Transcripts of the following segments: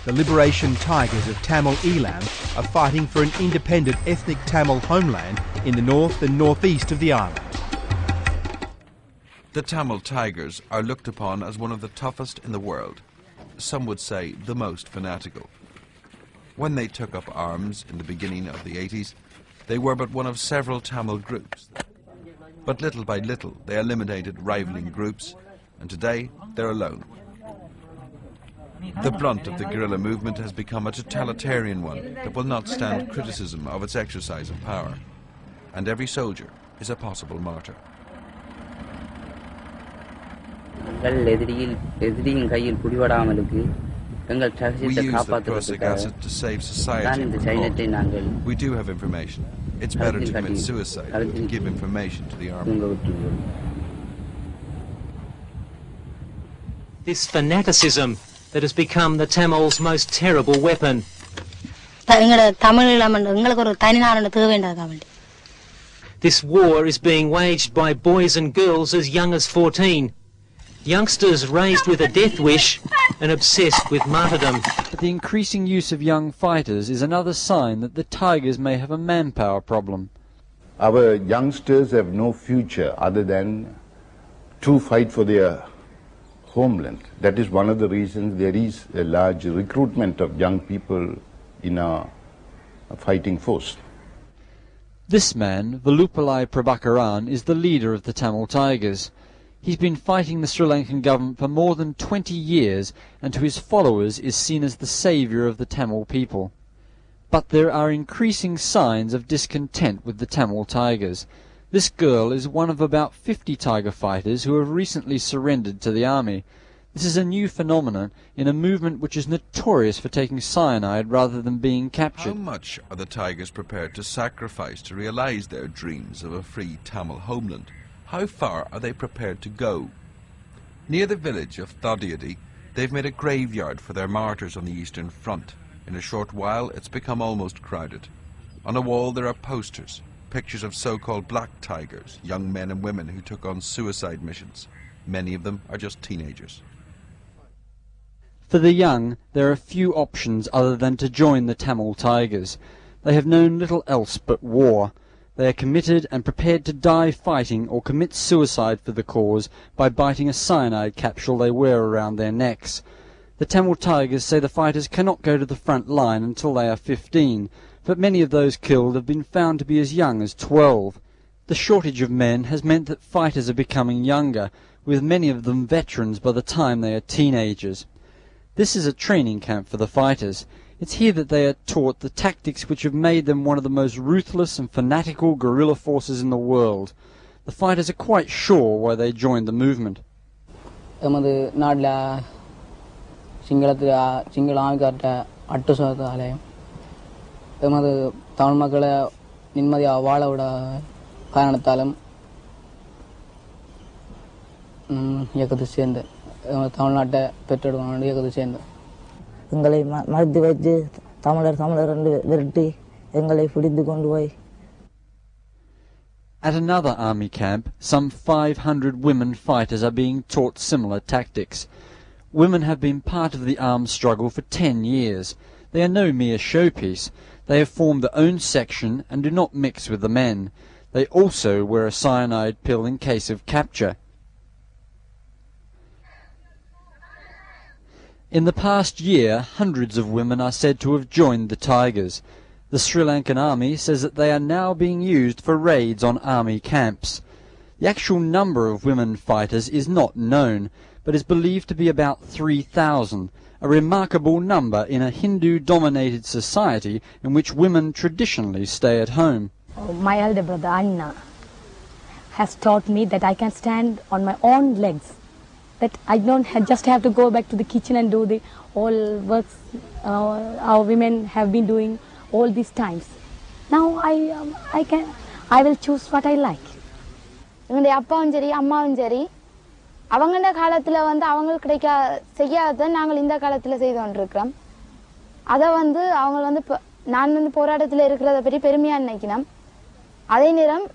the Liberation Tigers of Tamil Elam are fighting for an independent ethnic Tamil homeland in the north and northeast of the island. The Tamil Tigers are looked upon as one of the toughest in the world. Some would say the most fanatical. When they took up arms in the beginning of the 80s, they were but one of several Tamil groups. But little by little, they eliminated rivaling groups, and today they're alone. The brunt of the guerrilla movement has become a totalitarian one that will not stand criticism of its exercise of power, and every soldier is a possible martyr. We use the prussic acid to save society. We do have information. It's better to commit suicide than to give information to the army. This fanaticism that has become the Tamils' most terrible weapon. This war is being waged by boys and girls as young as 14. Youngsters raised with a death wish and obsessed with martyrdom. But the increasing use of young fighters is another sign that the Tigers may have a manpower problem. Our youngsters have no future other than to fight for their homeland. That is one of the reasons there is a large recruitment of young people in our fighting force. This man, Velupillai Prabhakaran, is the leader of the Tamil Tigers. He's been fighting the Sri Lankan government for more than 20 years and to his followers is seen as the saviour of the Tamil people. But there are increasing signs of discontent with the Tamil Tigers. This girl is one of about 50 tiger fighters who have recently surrendered to the army. This is a new phenomenon in a movement which is notorious for taking cyanide rather than being captured. How much are the Tigers prepared to sacrifice to realise their dreams of a free Tamil homeland? How far are they prepared to go? Near the village of Thadiyadi, they've made a graveyard for their martyrs on the Eastern Front. In a short while, it's become almost crowded. On a wall there are posters, pictures of so-called black tigers, young men and women who took on suicide missions. Many of them are just teenagers. For the young, there are few options other than to join the Tamil Tigers. They have known little else but war. They are committed and prepared to die fighting or commit suicide for the cause by biting a cyanide capsule they wear around their necks. The Tamil Tigers say the fighters cannot go to the front line until they are 15, but many of those killed have been found to be as young as 12. The shortage of men has meant that fighters are becoming younger, with many of them veterans by the time they are teenagers. This is a training camp for the fighters. It's here that they are taught the tactics which have made them one of the most ruthless and fanatical guerrilla forces in the world. The fighters are quite sure why they joined the movement. எங்களை மறுத்து வைத்து தமிழர் என்று விரட்டி எங்களை பிடித்து கொண்டு போய். At another army camp, some 500 women fighters are being taught similar tactics. Women have been part of the armed struggle for 10 years. They are no mere showpiece. They have formed their own section and do not mix with the men. They also wear a cyanide pill in case of capture. In the past year, hundreds of women are said to have joined the Tigers. The Sri Lankan army says that they are now being used for raids on army camps. The actual number of women fighters is not known, but is believed to be about 3,000, a remarkable number in a Hindu-dominated society in which women traditionally stay at home. My elder brother, Anna, has taught me that I can stand on my own legs, that I don't just have to go back to the kitchen and do the all works our women have been doing all these times. Now I will choose what I like. என்னுடைய அப்பாவும் சரி அம்மாவும் சரி அவங்களோட காலத்துல அவங்களுக்கு கிடைக்க செய்யாத நாங்கள் இந்த காலத்துல செய்து கொண்டிருக்கிறோம். அத அவங்க நான் போராட்டத்துல இருக்கிறத பற்றி பெருமையா நினைக்கிறேன். அதே நேரம்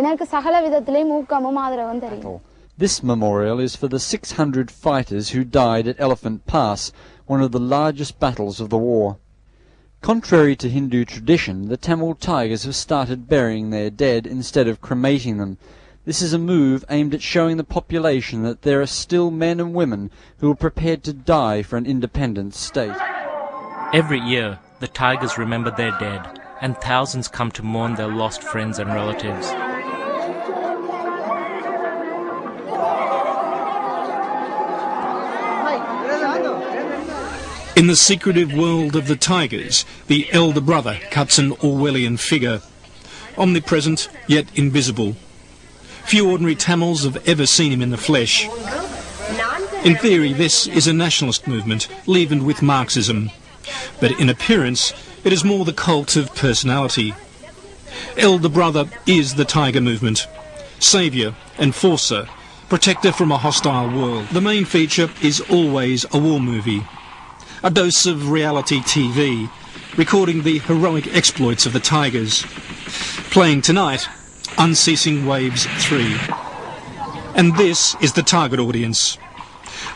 எனக்கு சகல விதத்திலே ஊக்கமும் ஆதரவும் தெரியும். This memorial is for the 600 fighters who died at Elephant Pass, one of the largest battles of the war. Contrary to Hindu tradition, the Tamil Tigers have started burying their dead instead of cremating them. This is a move aimed at showing the population that there are still men and women who are prepared to die for an independent state. Every year, the Tigers remember their dead, and thousands come to mourn their lost friends and relatives. In the secretive world of the Tigers, the elder brother cuts an Orwellian figure, omnipresent yet invisible. Few ordinary Tamils have ever seen him in the flesh. In theory, this is a nationalist movement, leavened with Marxism. But in appearance, it is more the cult of personality. Elder brother is the Tiger movement, saviour, enforcer, protector from a hostile world. The main feature is always a war movie. A dose of reality TV, recording the heroic exploits of the Tigers. Playing tonight, Unceasing Waves 3. And this is the target audience.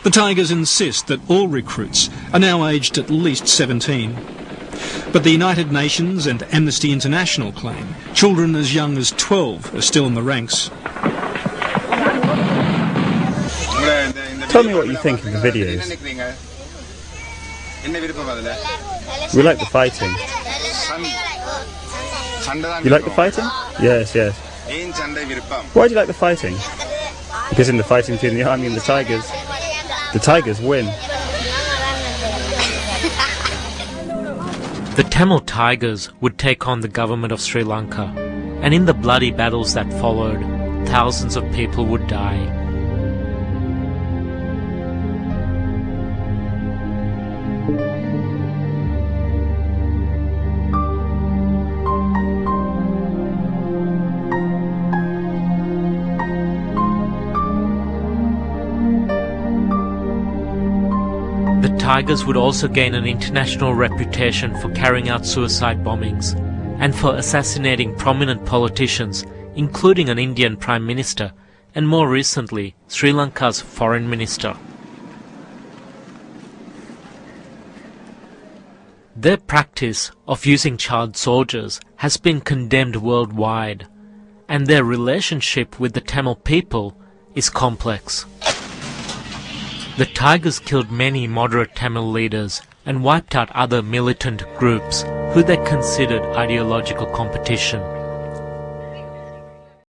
The Tigers insist that all recruits are now aged at least 17. But the United Nations and Amnesty International claim children as young as 12 are still in the ranks. Tell me what you think of the videos. We like the fighting. You like the fighting? Yes, yes. Why do you like the fighting? Because in the fighting between the army and the Tigers win. The Tamil Tigers would take on the government of Sri Lanka, and in the bloody battles that followed, thousands of people would die. The Tigers would also gain an international reputation for carrying out suicide bombings and for assassinating prominent politicians, including an Indian Prime Minister and more recently Sri Lanka's Foreign Minister. Their practice of using child soldiers has been condemned worldwide, and their relationship with the Tamil people is complex. The Tigers killed many moderate Tamil leaders and wiped out other militant groups who they considered ideological competition.